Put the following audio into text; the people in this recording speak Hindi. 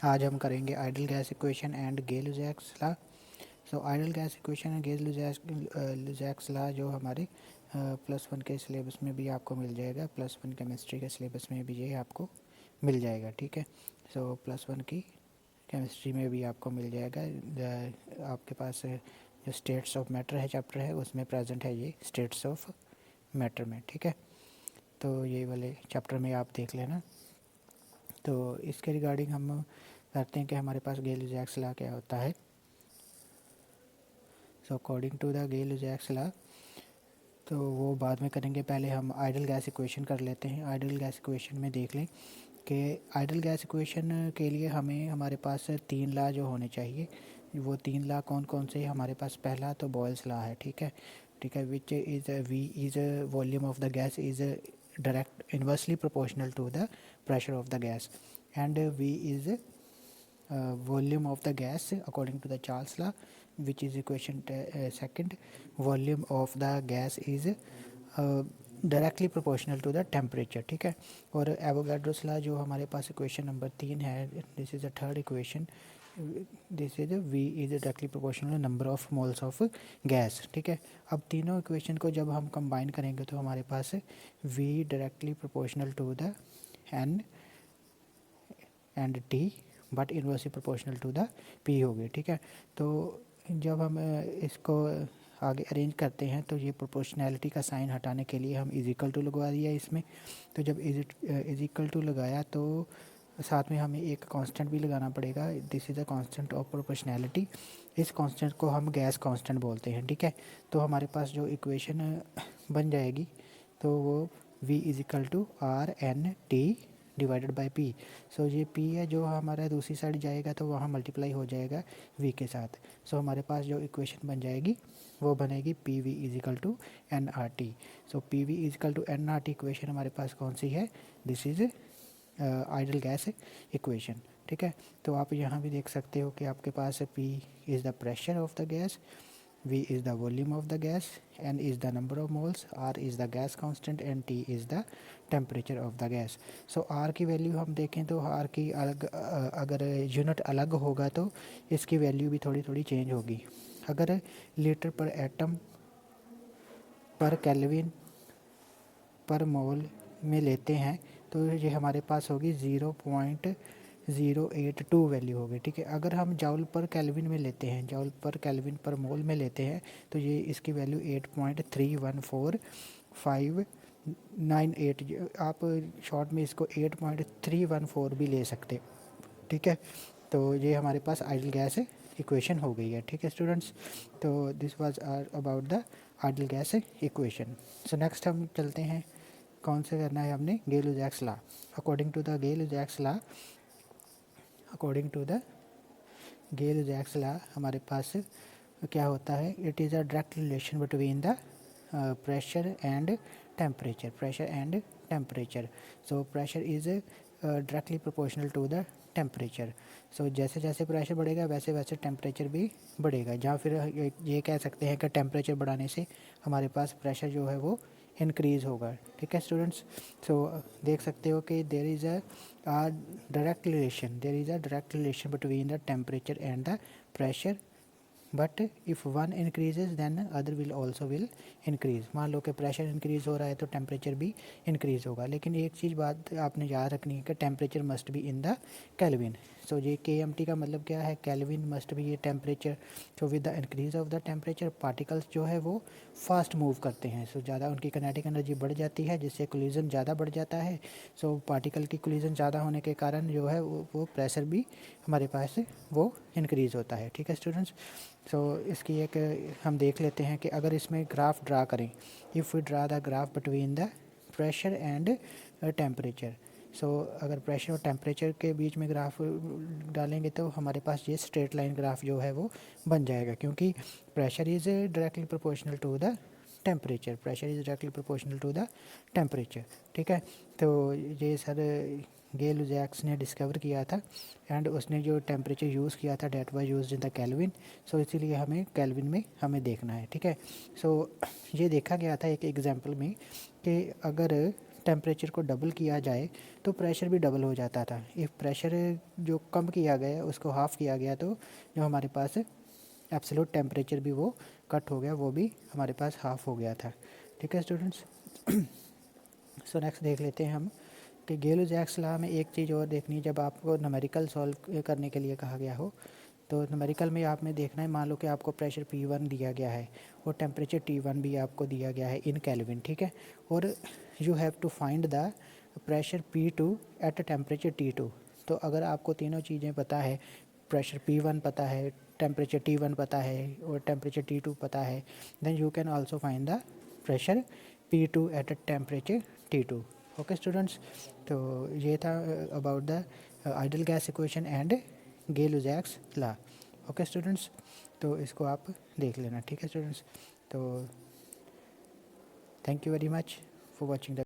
आज हम करेंगे ideal gas equation and Gay-Lussac's law. So ideal gas equation and Gay-Lussac's law जो हमारे +1 के सिलेबस में भी आपको मिल जाएगा, +1 केमिस्ट्री के सिलेबस में भी ये आपको मिल जाएगा। ठीक है, सो +1 की केमिस्ट्री में भी आपको मिल जाएगा। आपके पास जो स्टेट्स ऑफ मैटर है चैप्टर है उसमें प्रेजेंट है ये स्टेट्स ऑफ मैटर में। ठीक है, तो ये वाले चैप्टर में आप देख लेना। तो इसके रिगार्डिंग हम करते हैं कि हमारे पास गे-लुसाक्स लॉ क्या होता है। So according to the Gay-Lussac's law, तो वो बाद में करेंगे, पहले हम आइडल गैस इक्वेशन कर लेते हैं। आइडल गैस इक्वेशन में देख लें कि आइडल गैस इक्वेशन के लिए हमें हमारे पास 3 लॉ जो होने चाहिए। वो 3 लॉ कौन कौन से हमारे पास, पहला तो बॉयल्स लॉ है। ठीक है, which is V is volume of the gas is direct inversely proportional to the pressure of the gas, and V is volume of the gas according to the Charles law, which is equation second. Volume of the gas is directly proportional to the temperature. ठीक है, और एवोगाड्रोस लॉ जो हमारे पास इक्वेशन नंबर 3 है, this is the third equation. This is V is directly proportional number of moles of gas. ठीक है, अब तीनों इक्वेशन को जब हम कंबाइन करेंगे तो हमारे पास V directly proportional to the n and T but inversely proportional to the P हो गई। ठीक है, तो जब हम इसको आगे अरेंज करते हैं तो ये प्रोपोर्शनैलिटी का साइन हटाने के लिए हम इजिकल टू लगवा दिया इसमें। तो जब इजिकल टू लगाया तो साथ में हमें एक कांस्टेंट भी लगाना पड़ेगा। This is a constant of proportionality. इस कांस्टेंट को हम गैस कांस्टेंट बोलते हैं। ठीक है, तो हमारे पास जो इक्वेशन बन जाएगी तो वो v equal to R N T divided by P. So ये p है जो हमारा दूसरी साइड जाएगा तो वहाँ मल्टीप्लाई हो जाएगा v के साथ। सो हमारे पास जो इक्वेशन बन जाएगी वो बनेगी P V equal to N R T. So P V equal to N R T equation हमारे पास कौन सी है, this is ideal gas equation. ठीक है, तो आप यहाँ भी देख सकते हो कि आपके पास P is the pressure of the gas, V is the volume of the gas, N is the number of moles, R is the gas constant and T is the temperature of the gas. So R की वैल्यू हम देखें तो R की अलग अगर यूनिट अलग होगा तो इसकी वैल्यू भी थोड़ी थोड़ी चेंज होगी। अगर लीटर पर एटम पर केल्विन पर मोल में लेते हैं तो ये हमारे पास होगी 0.082 वैल्यू होगी। ठीक है, अगर हम जाउल पर केल्विन में लेते हैं, जाउल पर केल्विन पर मोल में लेते हैं तो ये इसकी वैल्यू 8.314598, आप शॉर्ट में इसको 8.314 भी ले सकते। ठीक है, तो ये हमारे पास आइडल गैस इक्वेशन हो गई है। ठीक है स्टूडेंट्स, तो this was about the ideal gas equation. So next हम चलते हैं, कौन से करना है हमने, Gay-Lussac's law. According to the Gay-Lussac's law, according to the Gay-Lussac's law हमारे पास क्या होता है, it is a direct relation between the pressure and temperature, pressure and temperature. So pressure is directly proportional to the temperature. So जैसे जैसे प्रेशर बढ़ेगा वैसे वैसे टेम्परेचर भी बढ़ेगा, जहाँ फिर ये कह सकते हैं कि टेम्परेचर बढ़ाने से हमारे पास प्रेशर जो है वो इंक्रीज़ होगा। ठीक है स्टूडेंट्स, सो देख सकते हो कि there is a direct relation, there is a direct relation between the temperature and the pressure, but if one increases then other will also will increase. मान लो कि प्रेशर इंक्रीज़ हो रहा है तो टेम्परेचर भी इंक्रीज़ होगा, लेकिन एक चीज़ बात आपने याद रखनी है कि temperature must be in the Kelvin. So ये KMT का मतलब क्या है, केल्विन मस्ट बी ये temperature. So with the increase of the temperature particles जो है वो फास्ट मूव करते हैं, सो ज़्यादा उनकी काइनेटिक एनर्जी बढ़ जाती है जिससे कोलिजन ज़्यादा बढ़ जाता है। सो पार्टिकल की कोलिजन ज़्यादा होने के कारण जो है वो प्रेशर भी हमारे पास वो इंक्रीज़ होता है। ठीक है स्टूडेंट्स, सो इसकी एक हम देख लेते हैं कि अगर इसमें ग्राफ ड्रा करें, if we draw the graph between the pressure and temperature. So अगर प्रेशर और टेम्परेचर के बीच में ग्राफ डालेंगे तो हमारे पास ये स्ट्रेट लाइन ग्राफ जो है वो बन जाएगा, क्योंकि pressure is directly proportional to the temperature, pressure is directly proportional to the temperature. ठीक है, तो ये सर गे-लुसाक्स ने डिस्कवर किया था एंड उसने जो टेम्परेचर यूज़ किया था that was used in the Kelvin. So इसीलिए हमें केल्विन में हमें देखना है। ठीक है, सो ये देखा गया था एक एग्जांपल में कि अगर टेम्परेचर को डबल किया जाए तो प्रेशर भी डबल हो जाता था। इफ़ प्रेशर जो कम किया गया उसको हाफ़ किया गया तो जो हमारे पास एब्सोल्यूट टेम्परेचर भी वो कट हो गया, वो भी हमारे पास हाफ़ हो गया था। ठीक है स्टूडेंट्स। सो नेक्स्ट देख लेते हैं हम कि गेलो-जैक्स लॉ में एक चीज़ और देखनी है। जब आपको न्यूमेरिकल सॉल्व करने के लिए कहा गया हो तो न्यूमेरिकल में आपने देखना है, मान लो कि आपको प्रेशर P1 दिया गया है और टेम्परेचर T1 भी आपको दिया गया है इन केल्विन, ठीक है, और you have to find the pressure P2 at temperature T2। तो अगर आपको तीनों चीज़ें पता है, प्रेशर P1 पता है, टेम्परेचर T1 पता है और टेम्परेचर T2 पता है, then you can also find the pressure P2 at temperature T2। Okay students, तो ये था about the ideal gas equation and Gay-Lussac's law. Okay students, तो इसको आप देख लेना। ठीक है स्टूडेंट्स, तो thank you very much for watching the